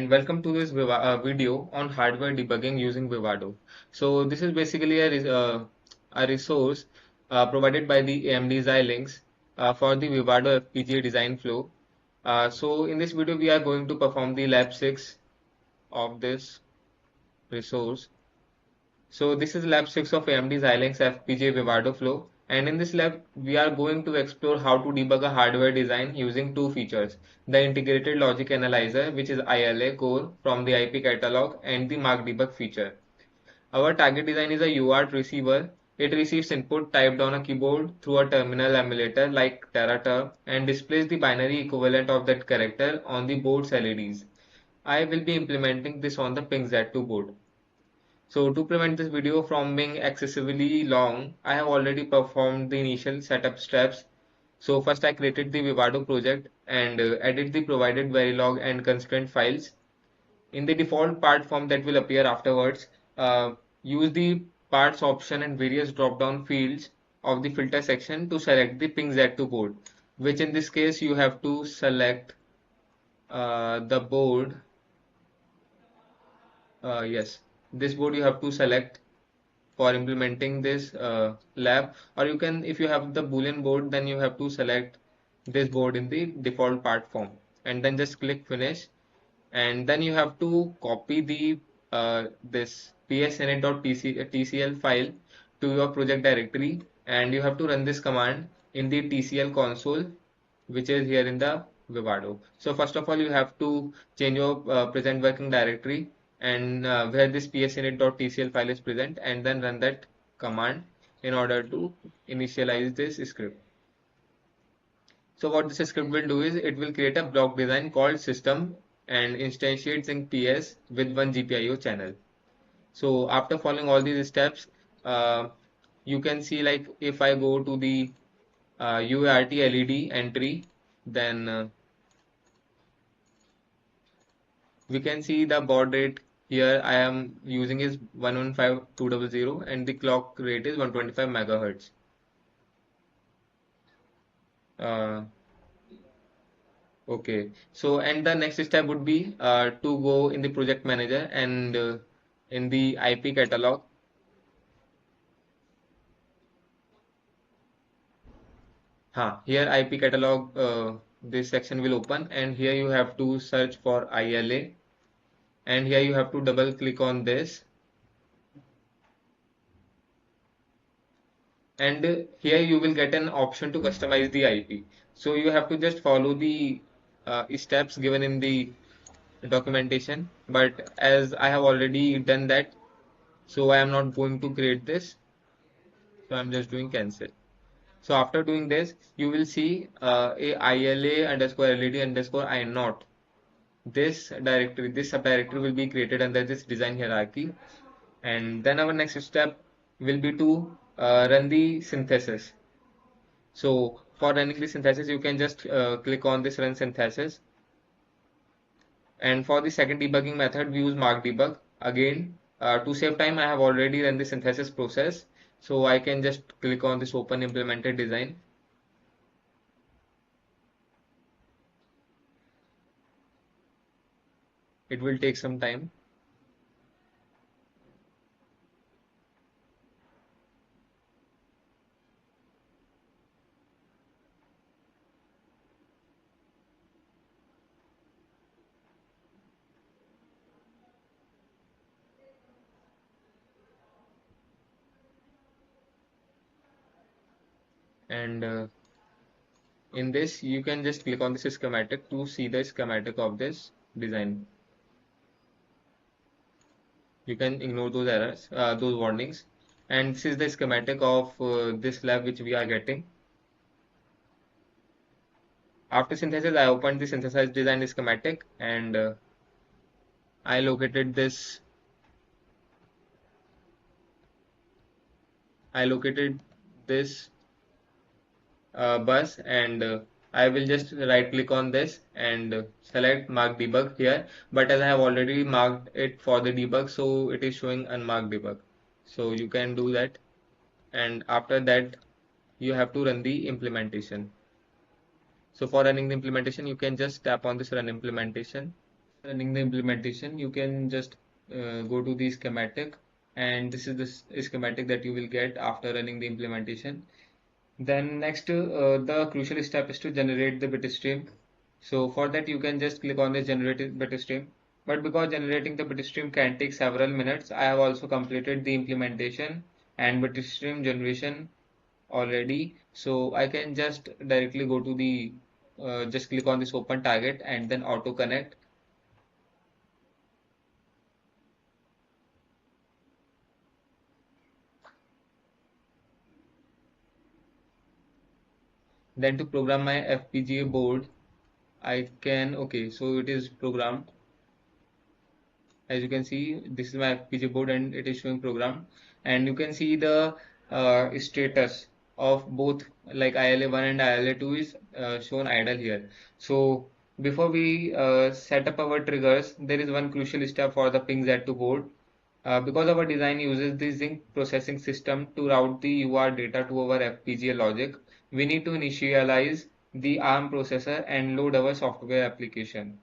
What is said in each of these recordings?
and welcome to this video on hardware debugging using Vivado. So this is basically a resource provided by the AMD Xilinx for the Vivado FPGA design flow. So in this video we are going to perform the Lab-6 of this resource. So this is lab 6 of AMD Xilinx FPGA Vivado flow, and in this lab we are going to explore how to debug a hardware design using two features: the integrated logic analyzer, which is ILA core from the IP catalog, and the mark debug feature. Our target design is a UART receiver. It receives input typed on a keyboard through a terminal emulator like TeraTerm and displays the binary equivalent of that character on the board's LEDs. I will be implementing this on the PINZ2 board. So to prevent this video from being excessively long, I have already performed the initial setup steps. So first I created the Vivado project and added the provided Verilog and constraint files. In the default part form that will appear afterwards, use the parts option and various drop-down fields of the filter section to select the PINZ2 board, which in this case you have to select the board. Yes, this board you have to select for implementing this lab, or you can, if you have the boolean board, then you have to select this board in the default part form and then just click finish, and then you have to copy the this psinit.tcl file to your project directory, and you have to run this command in the TCL console, which is here in the Vivado. So first of all you have to change your present working directory and where this psinit.tcl file is present, and then run that command in order to initialize this script. So what this script will do is it will create a block design called system and instantiates in PS with one GPIO channel. So after following all these steps, you can see, like, if I go to the UART LED entry, then we can see the baud rate here I am using is 115200 and the clock rate is 125 megahertz. Uh, okay, so and the next step would be to go in the project manager and in the IP catalog. Here IP catalog, this section will open, and here you have to search for ILA, and here you have to double click on this, and here you will get an option to customize the IP. So you have to just follow the steps given in the documentation, but as I have already done that, so I am not going to create this, so I'm just doing cancel. So after doing this, you will see a ILA underscore LED underscore I naught. This directory, this subdirectory will be created under this design hierarchy, and then our next step will be to run the synthesis. So for running the synthesis, you can just click on this run synthesis, and for the second debugging method we use mark debug. Again, to save time, I have already run the synthesis process, so I can just click on this open implemented design. It will take some time. And in this you can just click on this schematic to see the schematic of this design. You can ignore those errors, those warnings, and this is the schematic of this lab which we are getting. After synthesis, I opened the synthesized design schematic, and I located this. I located this bus, and I will just right click on this and select mark debug here, but as I have already marked it for the debug, so it is showing unmarked debug. So you can do that, and after that you have to run the implementation. So for running the implementation, you can just tap on this run implementation, running the implementation, you can just go to the schematic, and this is the schematic that you will get after running the implementation. Then next, the crucial step is to generate the bit stream. So for that, you can just click on the generate bit stream. But because generating the bit stream can take several minutes, I have also completed the implementation and bit stream generation already. So I can just directly go to the just click on this open target and then auto connect. Then to program my FPGA board, I can, okay, so it is programmed. As you can see, this is my FPGA board and it is showing program. And you can see the status of both like ILA1 and ILA2 is shown idle here. So before we set up our triggers, there is one crucial step for the ping Z2 board. Because our design uses the Zinc processing system to route the UART data to our FPGA logic, we need to initialize the ARM processor and load our software application.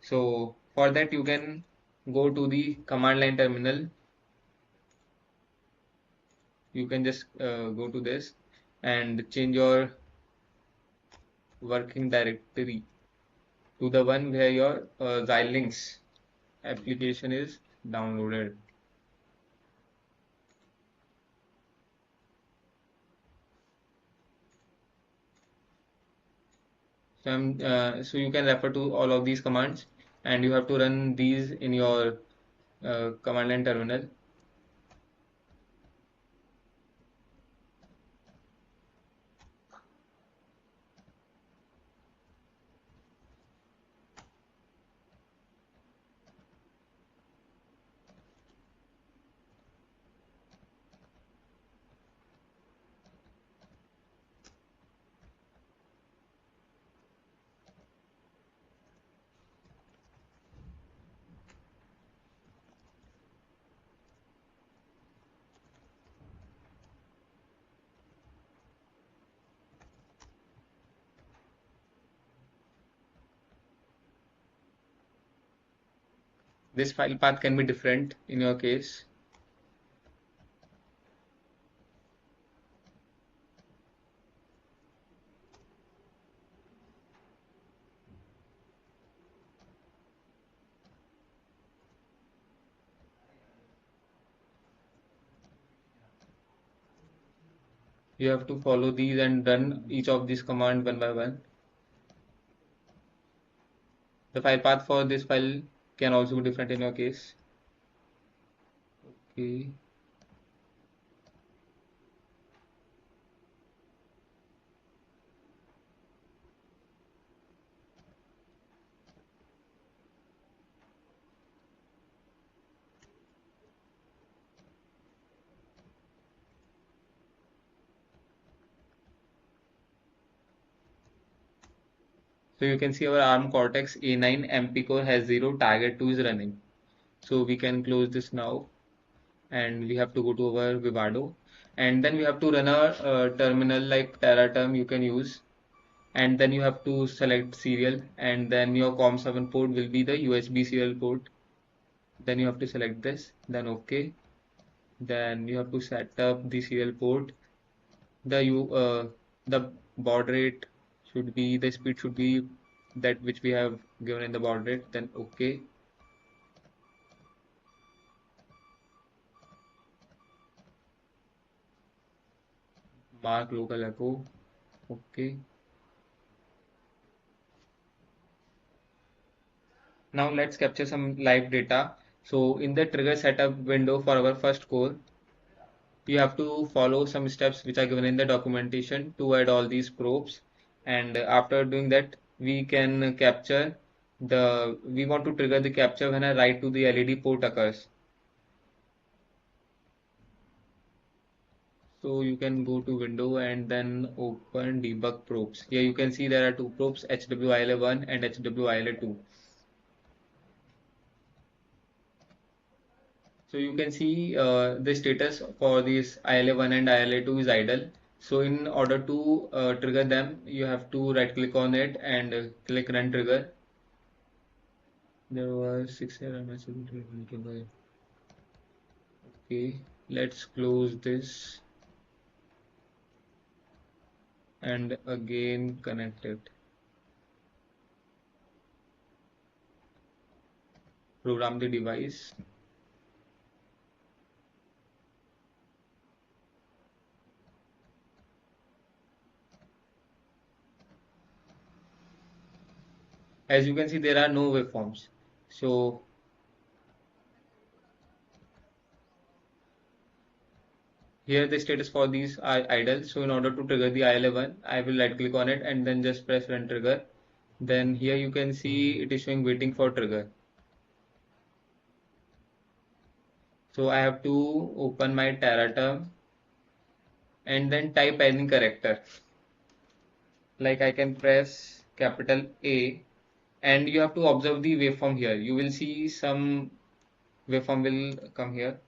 So for that you can go to the command line terminal. You can just go to this and change your working directory to the one where your Xilinx application is downloaded. So you can refer to all of these commands and you have to run these in your command line terminal. This file path can be different in your case. You have to follow these and run each of these commands one by one. The file path for this file can also be different in your case. Okay. So you can see our ARM Cortex A9 MP core has 0, target 2 is running. So we can close this now and we have to go to our Vivado and then we have to run a terminal like Terraterm you can use, and then you have to select serial and then your COM7 port will be the USB serial port. Then you have to select this, then OK. Then you have to set up the serial port. The baud rate should be, the speed should be that which we have given in the baud rate, then OK. Mark local echo, OK. Now let's capture some live data. So in the trigger setup window for our first core, you have to follow some steps which are given in the documentation to add all these probes. And after doing that, we can capture we want to trigger the capture when a write to the LED port occurs. So you can go to window and then open debug probes. Here you can see there are two probes, HWILA1 and HWILA2. So you can see the status for this ILA1 and ILA2 is idle. So in order to trigger them, you have to right click on it and click run trigger. There was 6 error messages. Okay, let's close this and again connect it. Program the device. As you can see, there are no waveforms. So here the status for these are idle. So in order to trigger the IL1, I will right click on it and then just press run trigger. Then here you can see it is showing waiting for trigger. So I have to open my Tara term and then type any character. Like I can press capital A, and you have to observe the waveform here. You will see some waveform will come here,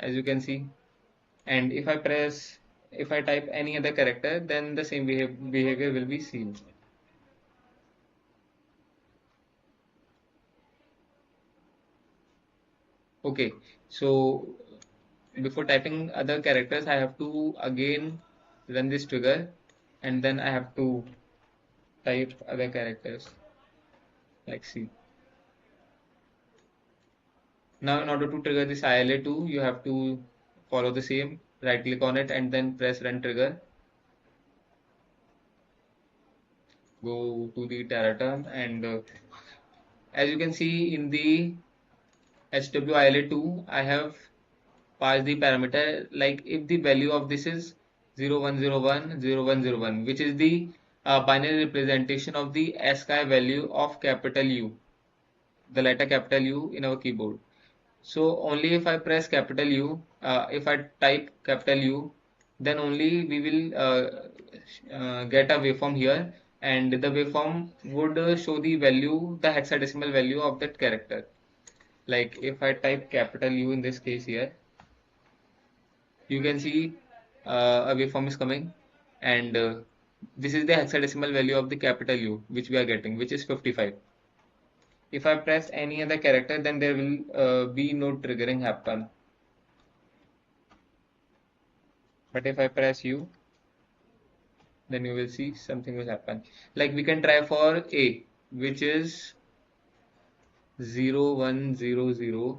as you can see. And if I type any other character, then the same behavior will be seen. Okay, so before typing other characters, I have to again run this trigger, and then I have to type other characters like C. Now, in order to trigger this ILA2, you have to follow the same, right click on it and then press run trigger. Go to the Teraterm and as you can see in the HWILA2, I have passed the parameter like if the value of this is 01010101, which is the binary representation of the ASCII value of capital U, the letter capital U in our keyboard. So only if I press capital U, if I type capital U, then only we will get a waveform here, and the waveform would show the value, the hexadecimal value of that character. Like if I type capital U in this case here, you can see a waveform is coming, and this is the hexadecimal value of the capital U which we are getting, which is 55. If I press any other character, then there will be no triggering happen. But if I press U, then you will see something will happen. Like we can try for A, which is 0100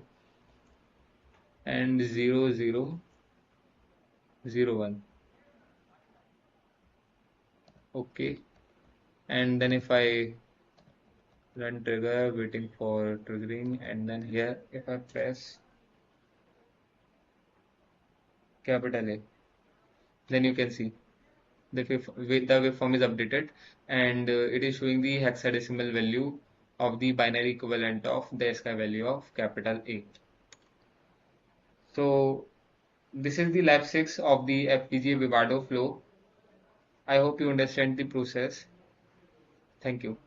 and 0001. Okay. And then if I run trigger, waiting for triggering, and then here if I press capital A, then you can see the waveform is updated, and it is showing the hexadecimal value of the binary equivalent of the ASCII value of capital A. So this is the Lab-6 of the FPGA Vivado flow. I hope you understand the process. Thank you.